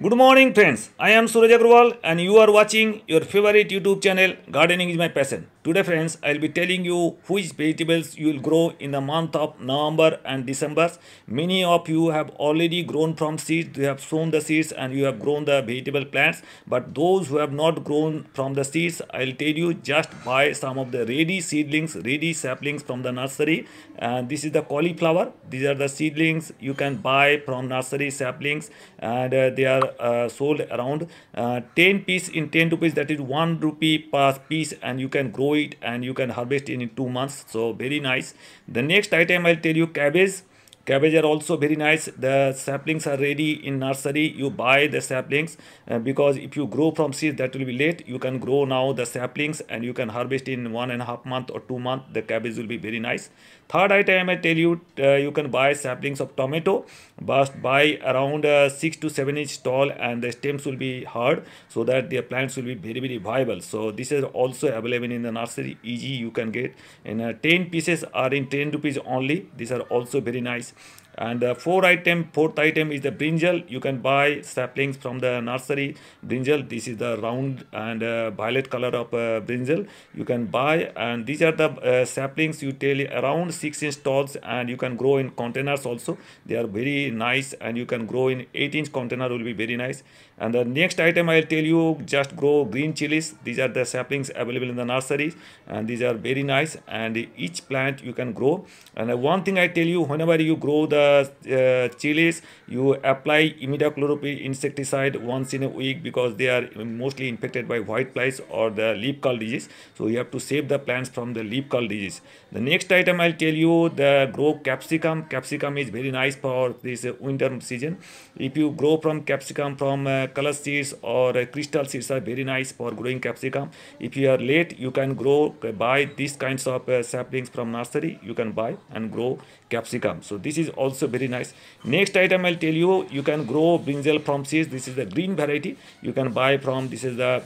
Good morning, friends. I am Suraj Agrawal, and you are watching your favorite YouTube channel, Gardening is My Passion. Today, friends, I will be telling you which vegetables you will grow in the month of November and December. Many of you have already grown from seeds. You have sown the seeds and you have grown the vegetable plants. But those who have not grown from the seeds, I will tell you just buy some of the ready seedlings, ready saplings from the nursery. And this is the cauliflower. These are the seedlings you can buy from nursery saplings, and they are sold around 10 piece in 10 rupees, that is 1 rupee per piece, and you can grow it and you can harvest it in 2 months. So very nice. The next item I'll tell you, cabbage are also very nice. The saplings are ready in nursery. You buy the saplings because if you grow from seeds that will be late. You can grow now the saplings and you can harvest in 1.5 month or 2 months. The cabbage will be very nice. Third item I tell you, you can buy saplings of tomato, but buy around 6 to 7 inch tall, and the stems will be hard so that their plants will be very viable. So this is also available in the nursery, easy you can get, and 10 pieces are in 10 rupees only. These are also very nice. And fourth item is the brinjal. You can buy saplings from the nursery brinjal. This is the round and violet color of brinjal you can buy, and these are the saplings you tell around 6 inch talls, and you can grow in containers also. They are very nice, and you can grow in 8 inch container, will be very nice. And the next item I'll tell you, just grow green chilies. These are the saplings available in the nurseries, and these are very nice, and each plant you can grow. And one thing I tell you, whenever you grow the chilies, you apply imidacloprid insecticide once in a week, because they are mostly infected by white flies or the leaf curl disease. So you have to save the plants from the leaf curl disease. The next item I'll tell you, the grow capsicum. Capsicum is very nice for this winter season. If you grow from capsicum from color seeds or crystal seeds are very nice for growing capsicum. If you are late, you can buy these kinds of saplings from nursery. You can buy and grow capsicum. So this is also very nice. Next item I'll tell you, you can grow brinjal from seeds. This is the green variety you can buy from. This is the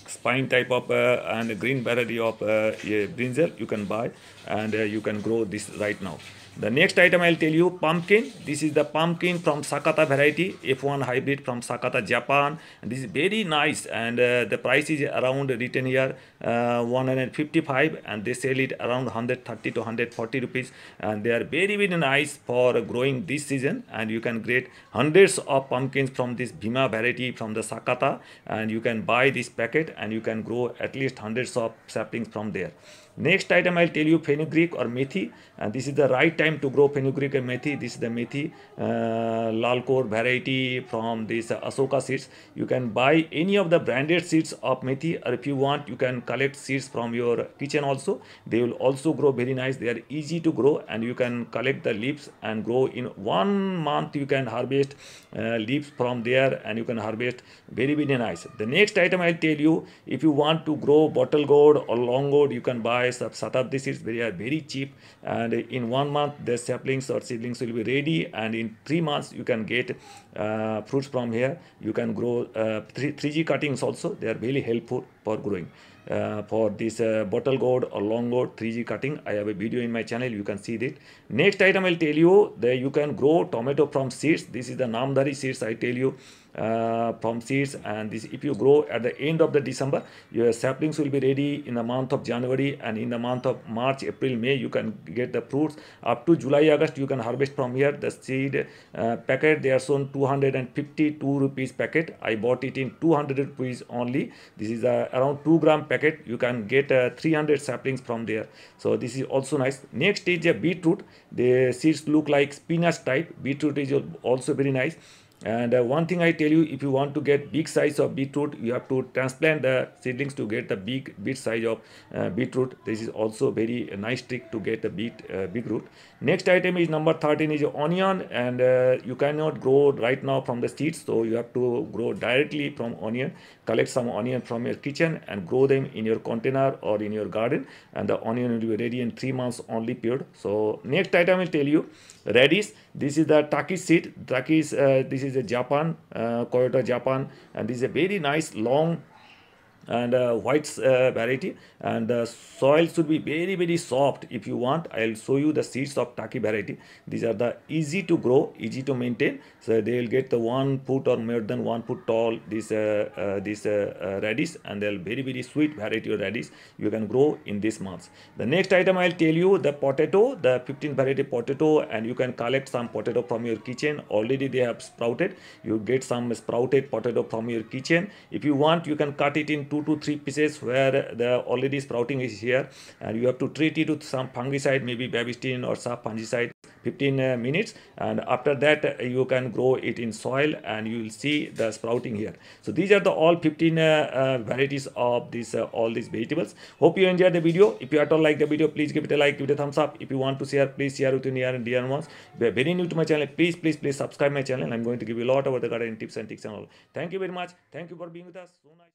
spine type of and green variety of brinjal you can buy, and you can grow this right now. The next item I'll tell you, pumpkin. This is the pumpkin from Sakata variety, F1 hybrid from Sakata, Japan. And this is very nice, and the price is around written here 155, and they sell it around 130 to 140 rupees. And they are very nice for growing this season, and you can get hundreds of pumpkins from this Bhima variety from the Sakata, and you can buy this packet and you can grow at least hundreds of saplings from there. Next item I'll tell you, fenugreek or methi, and this is the right time to grow fenugreek and methi. This is the methi lalkor variety from this Asoka seeds. You can buy any of the branded seeds of methi, or if you want, you can collect seeds from your kitchen also. They will also grow very nice. They are easy to grow, and you can collect the leaves and grow in 1 month. You can harvest leaves from there, and you can harvest very nice. The next item I'll tell you, if you want to grow bottle gourd or long gourd, you can buy Shatabdi seeds. They are very cheap, and in 1 month the saplings or seedlings will be ready, and in 3 months you can get fruits from here. You can grow 3G cuttings also. They are very helpful for growing. For this bottle gourd or long gourd 3G cutting, I have a video in my channel, you can see that. Next item I'll tell you, that you can grow tomato from seeds. This is the Namdhari seeds I tell you, from seeds, and this if you grow at the end of the December, your saplings will be ready in the month of January, and in the month of March, April, May you can get the fruits. Up to July, August you can harvest from here. The seed packet, they are sold 252 rupees packet. I bought it in 200 rupees only. This is around 2-gram packet. You can get 300 saplings from there. So this is also nice. Next is a beetroot. The seeds look like spinach type. Beetroot is also very nice. And one thing I tell you, if you want to get big size of beetroot, you have to transplant the seedlings to get the big size of beetroot. This is also very nice trick to get the big root. Next item is number 13 is onion, and you cannot grow right now from the seeds, so you have to grow directly from onion. Collect some onion from your kitchen and grow them in your container or in your garden, and the onion will be ready in 3 months only period. So next item I will tell you, radish. This is the Turkish seed. Turkish, this is a Japan, Toyota Japan, and this is a very nice long and white variety, and the soil should be very soft. If you want, I'll show you the seeds of Taki variety. These are the easy to grow, easy to maintain, so they will get the 1 foot or more than 1 foot tall this radish, and they're very sweet variety of radish you can grow in this months. The next item I'll tell you, the potato, the 15 variety potato, and you can collect some potato from your kitchen. Already they have sprouted. You get some sprouted potato from your kitchen. If you want, you can cut it in 2 to 3 pieces where the already sprouting is here, and you have to treat it with some fungicide, maybe Babistin or some fungicide, 15 minutes, and after that you can grow it in soil and you will see the sprouting here. So these are the all 15 varieties of this all these vegetables. Hope you enjoyed the video. If you at all like the video, please give it a like, give it a thumbs up. If you want to share, please share with your near and dear ones. If you are very new to my channel, please subscribe my channel. I'm going to give you a lot about the gardening tips and tricks and all. Thank you very much. Thank you for being with us. So nice.